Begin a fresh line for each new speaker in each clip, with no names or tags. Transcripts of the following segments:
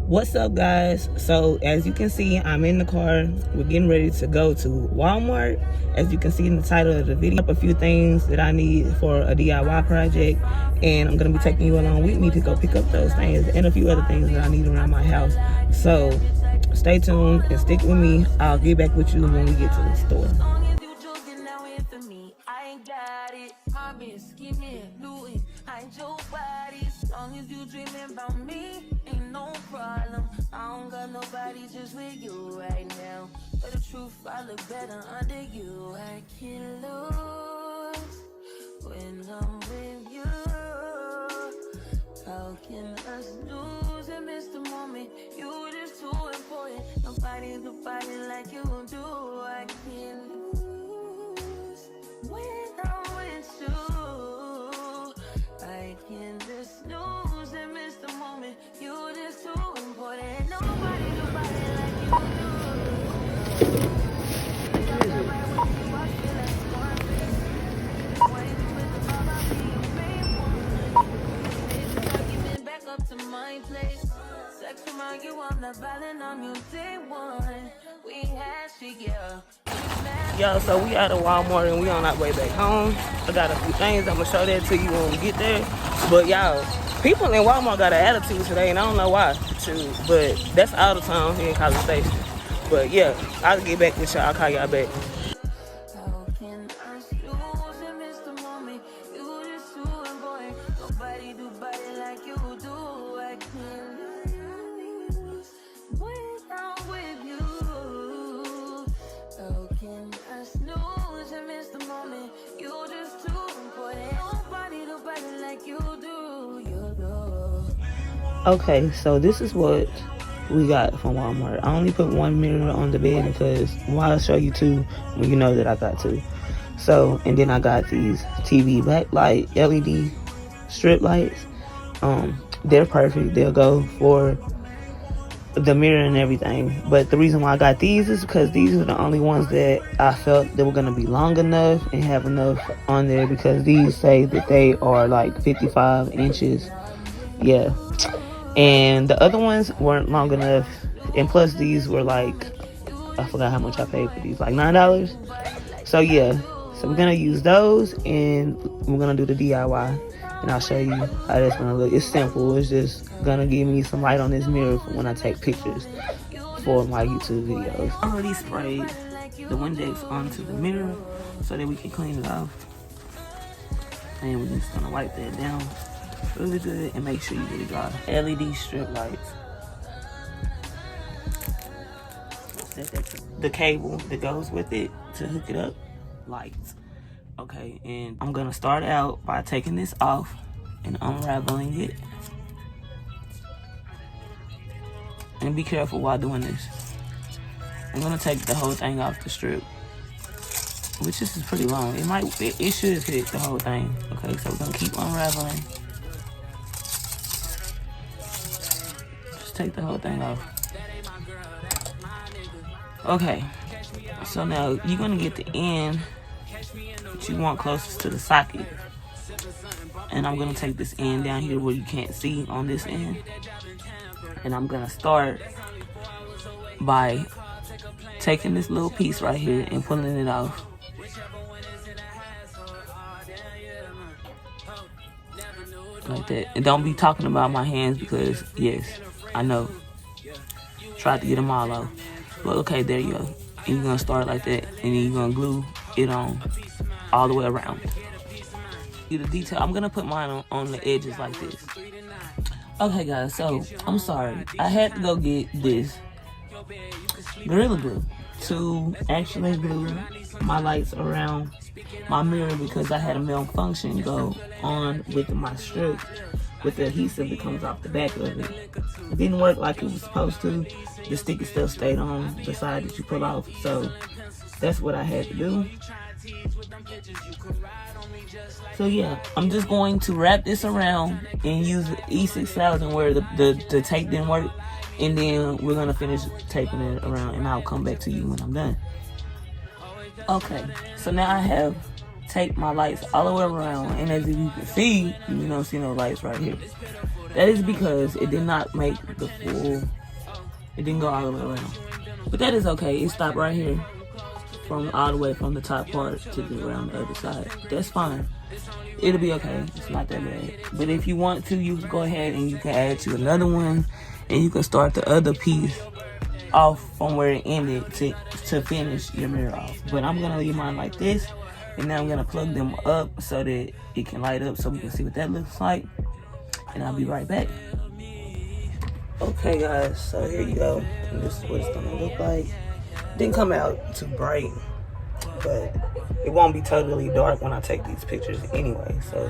What's up, guys? So as you can see, I'm in the car. We're getting ready to go to Walmart. As you can see in the title of the video, a few things that I need for a DIY project, and I'm gonna be taking you along with me to go pick up those things and a few other things that I need around my house. So stay tuned and stick with me. I'll get back with you when we get to the store. As long as you dreaming about me, ain't no problem. I don't got nobody just with you right now. But the truth, I look better under you. I can't lose when I'm with you. How can us lose and miss the moment? You just too important. Nobody do body like you do. I can't lose when I'm with you. I can't just lose and miss the moment. You just too important. Nobody do body like you do. Back up to my place. Sex remind you I'm not violent on you day one. We had shit, yeah. Yo, so we out of Walmart and we on our way back home. I got a few things. I'm gonna show that to you when we get there. But y'all, people in Walmart got an attitude today, and I don't know why. But that's all the time here in College Station. But yeah, I'll get back with y'all. I'll call y'all back. Okay, so this is what we got from Walmart. I only put one mirror on the bed because why show you two when you know that I got two. So, and then I got these TV backlight LED strip lights. They're perfect. They'll go for the mirror and everything. But the reason why I got these is because these are the only ones that I felt they were gonna be long enough and have enough on there, because these say that they are like 55 inches. Yeah. And the other ones weren't long enough, and plus these were like, I forgot how much I paid for these, like $9. So yeah, so we're gonna use those and we're gonna do the DIY, and I'll show you how that's gonna look. It's simple. It's just gonna give me some light on this mirror for when I take pictures for my YouTube videos. I already sprayed the Windex onto the mirror so that we can clean it off, and we're just gonna wipe that down really good and make sure you get it dry. LED strip lights. The cable that goes with it to hook it up. Lights. Okay, and I'm gonna start out by taking this off and unraveling it. And be careful while doing this. I'm gonna take the whole thing off the strip, which is pretty long. It should fit the whole thing. Okay, so we're gonna keep unraveling. Take the whole thing off. Okay, so now you're gonna get the end that you want closest to the socket, and I'm gonna take this end down here where you can't see on this end, and I'm gonna start by taking this little piece right here and pulling it off. Like that. And don't be talking about my hands, because yes, I know, tried to get them all off, but okay, there you go. And you're gonna start like that, and then you're gonna glue it on all the way around. The detail, I'm gonna put mine on the edges like this. Okay guys, so I'm sorry, I had to go get this Gorilla Glue to actually glue my lights around my mirror, because I had a malfunction go on with my strip with the adhesive that comes off the back of it. It didn't work like it was supposed to. The sticky stuff stayed on the side that you pull off, so that's what I had to do. So yeah, I'm just going to wrap this around and use the E6000 where the tape didn't work, and then we're gonna finish taping it around, and I'll come back to you when I'm done. Okay, so now I have taped my lights all the way around, and as you can see, you don't see no lights right here. That is because it did not make the full It didn't go all the way around. But that is okay. It stopped right here. From all the way from the top part to the around the other side. That's fine. It'll be okay. It's not that bad. But if you want to, you can go ahead and you can add to another one, and you can start the other piece off from where it ended to finish your mirror off. But I'm gonna leave mine like this, and now I'm gonna plug them up so that it can light up so we can see what that looks like. And I'll be right back. Okay guys, so here you go. And this is what it's gonna look like. Didn't come out too bright, but it won't be totally dark when I take these pictures anyway. So,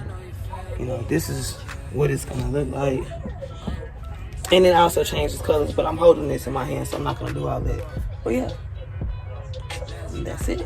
you know, this is what it's gonna look like. And it also changes colors, but I'm holding this in my hand, so I'm not gonna do all that. But yeah, and that's it.